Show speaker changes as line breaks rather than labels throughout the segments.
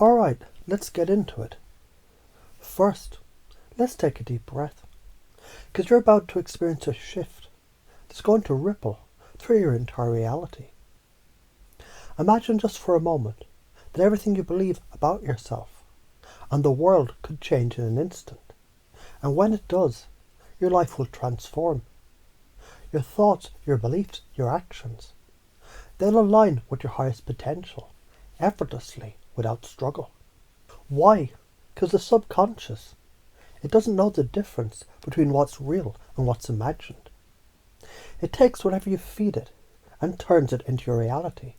Alright, let's get into it. First, let's take a deep breath, because you're about to experience a shift that's going to ripple through your entire reality. Imagine just for a moment that everything you believe about yourself and the world could change in an instant. And when it does, your life will transform. Your thoughts, your beliefs, your actions, they'll align with your highest potential, effortlessly, without struggle. Why? Because the subconscious, it doesn't know the difference between what's real and what's imagined. It takes whatever you feed it and turns it into your reality.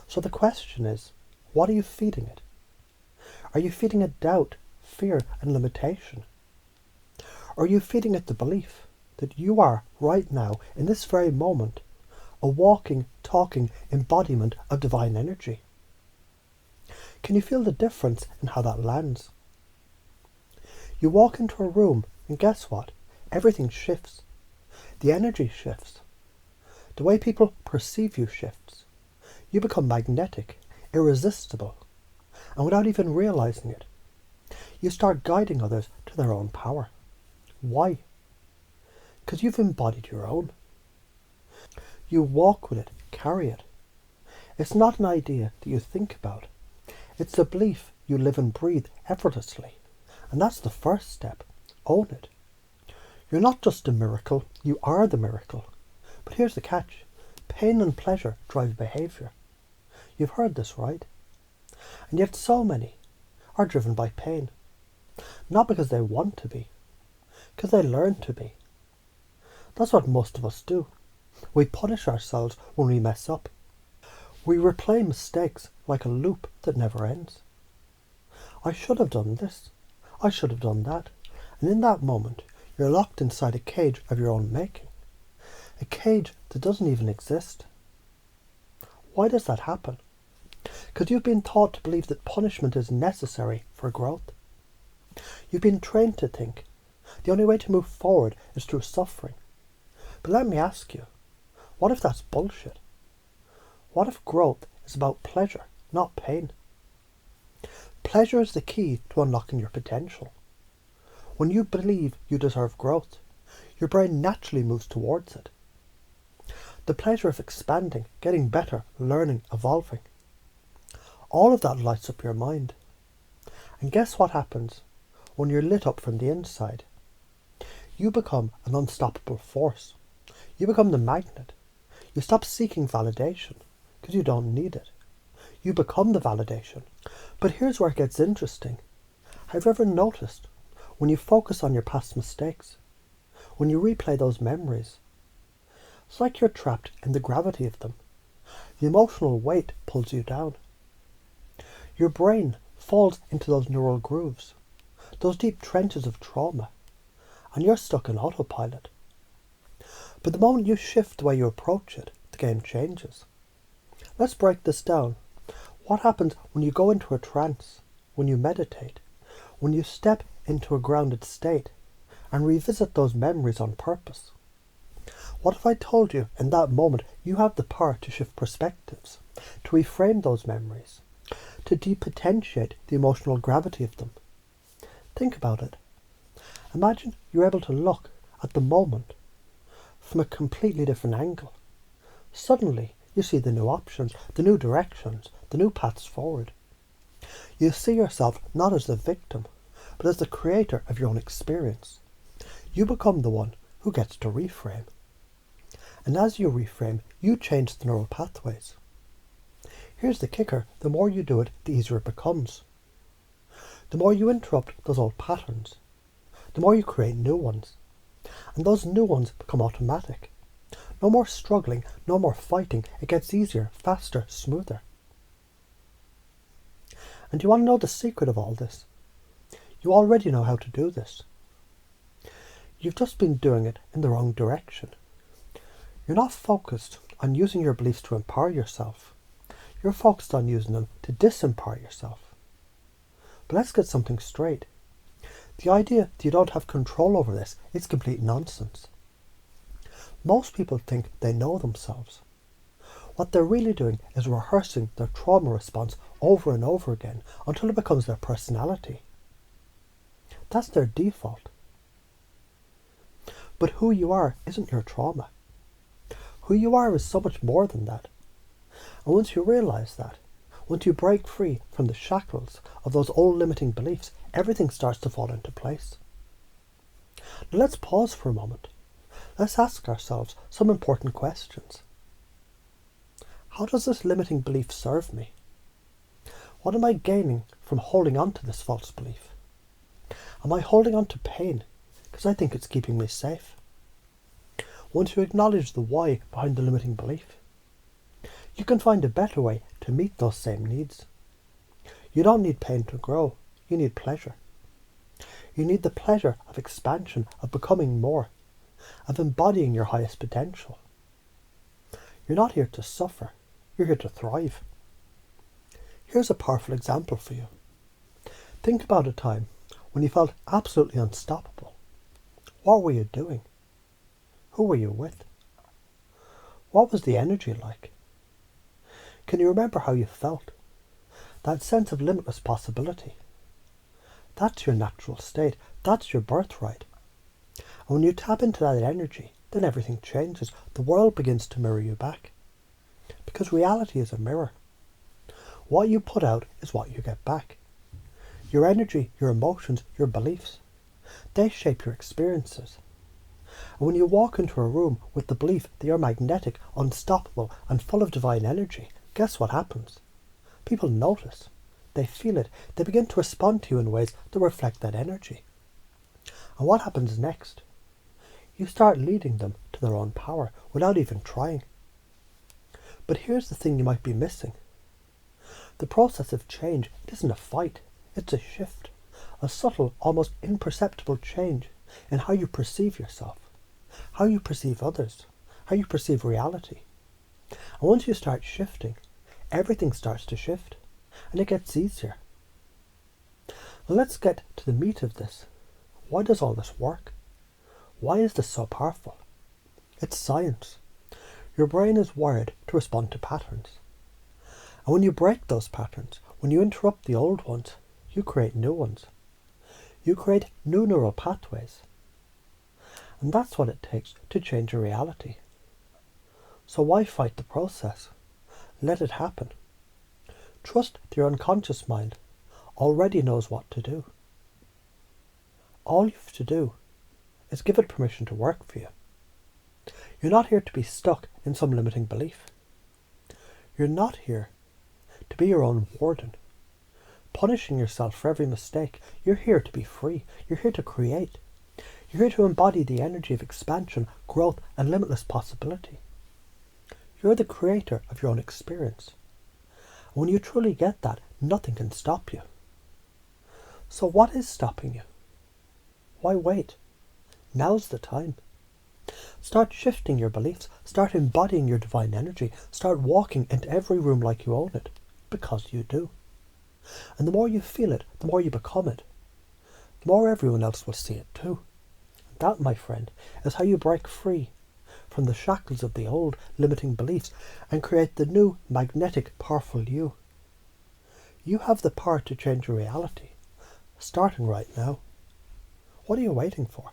So the question is, what are you feeding it? Are you feeding it doubt, fear, and limitation? Or are you feeding it the belief that you are, right now, in this very moment, a walking, talking embodiment of divine energy? Can you feel the difference in how that lands? You walk into a room and guess what? Everything shifts. The energy shifts. The way people perceive you shifts. You become magnetic, irresistible, and without even realizing it, you start guiding others to their own power. Why? Because you've embodied your own. You walk with it, carry it. It's not an idea that you think about. It's a belief you live and breathe effortlessly. And that's the first step. Own it. You're not just a miracle, you are the miracle. But here's the catch. Pain and pleasure drive behaviour. You've heard this, right? And yet so many are driven by pain. Not because they want to be, because they learn to be. That's what most of us do. We punish ourselves when we mess up. We replay mistakes like a loop that never ends. I should have done this. I should have done that. And in that moment, you're locked inside a cage of your own making. A cage that doesn't even exist. Why does that happen? Because you've been taught to believe that punishment is necessary for growth. You've been trained to think the only way to move forward is through suffering. But let me ask you, what if that's bullshit? What if growth is about pleasure, not pain? Pleasure is the key to unlocking your potential. When you believe you deserve growth, your brain naturally moves towards it. The pleasure of expanding, getting better, learning, evolving. All of that lights up your mind. And guess what happens when you're lit up from the inside? You become an unstoppable force. You become the magnet. You stop seeking validation because you don't need it. You become the validation. But here's where it gets interesting. Have you ever noticed when you focus on your past mistakes, when you replay those memories, it's like you're trapped in the gravity of them. The emotional weight pulls you down. Your brain falls into those neural grooves, those deep trenches of trauma, and you're stuck in autopilot. But the moment you shift the way you approach it, the game changes. Let's break this down. What happens when you go into a trance, when you meditate, when you step into a grounded state and revisit those memories on purpose? What if I told you in that moment you have the power to shift perspectives, to reframe those memories, to depotentiate the emotional gravity of them? Think about it. Imagine you're able to look at the moment from a completely different angle. Suddenly, you see the new options, the new directions, the new paths forward. You see yourself not as the victim, but as the creator of your own experience. You become the one who gets to reframe. And as you reframe, you change the neural pathways. Here's the kicker. The more you do it, the easier it becomes. The more you interrupt those old patterns, the more you create new ones. And those new ones become automatic. No more struggling, no more fighting. It gets easier, faster, smoother. And you want to know the secret of all this? You already know how to do this. You've just been doing it in the wrong direction. You're not focused on using your beliefs to empower yourself. You're focused on using them to disempower yourself. But let's get something straight. The idea that you don't have control over this is complete nonsense. Most people think they know themselves. What they're really doing is rehearsing their trauma response over and over again until it becomes their personality. That's their default. But who you are isn't your trauma. Who you are is so much more than that. And once you realise that, once you break free from the shackles of those old limiting beliefs, everything starts to fall into place. Now let's pause for a moment. Let's ask ourselves some important questions. How does this limiting belief serve me? What am I gaining from holding on to this false belief? Am I holding on to pain because I think it's keeping me safe? Once you acknowledge the why behind the limiting belief, you can find a better way to meet those same needs. You don't need pain to grow, you need pleasure. You need the pleasure of expansion, of becoming more, of embodying your highest potential. You're not here to suffer, you're here to thrive. Here's a powerful example for you. Think about a time when you felt absolutely unstoppable. What were you doing? Who were you with? What was the energy like? Can you remember how you felt? That sense of limitless possibility. That's your natural state. That's your birthright. And when you tap into that energy, then everything changes. The world begins to mirror you back. Because reality is a mirror. What you put out is what you get back. Your energy, your emotions, your beliefs, they shape your experiences. And when you walk into a room with the belief that you're magnetic, unstoppable, and full of divine energy, guess what happens? People notice. They feel it. They begin to respond to you in ways that reflect that energy. And what happens next? You start leading them to their own power without even trying. But here's the thing you might be missing. The process of change isn't a fight. It's a shift. A subtle, almost imperceptible change in how you perceive yourself, how you perceive others, how you perceive reality. And once you start shifting, everything starts to shift, and it gets easier. Now let's get to the meat of this. Why does all this work? Why is this so powerful? It's science. Your brain is wired to respond to patterns. And when you break those patterns, when you interrupt the old ones, you create new ones. You create new neural pathways. And that's what it takes to change your reality. So why fight the process? Let it happen. Trust that your unconscious mind already knows what to do. All you have to do is give it permission to work for you. You're not here to be stuck in some limiting belief. You're not here to be your own warden, punishing yourself for every mistake. You're here to be free. You're here to create. You're here to embody the energy of expansion, growth, and limitless possibility. You're the creator of your own experience. And when you truly get that, nothing can stop you. So what is stopping you? Why wait? Now's the time. Start shifting your beliefs. Start embodying your divine energy. Start walking into every room like you own it, because you do. And the more you feel it, the more you become it, the more everyone else will see it too. And that, my friend, is how you break free from the shackles of the old limiting beliefs and create the new magnetic, powerful you. You have the power to change your reality, starting right now. What are you waiting for?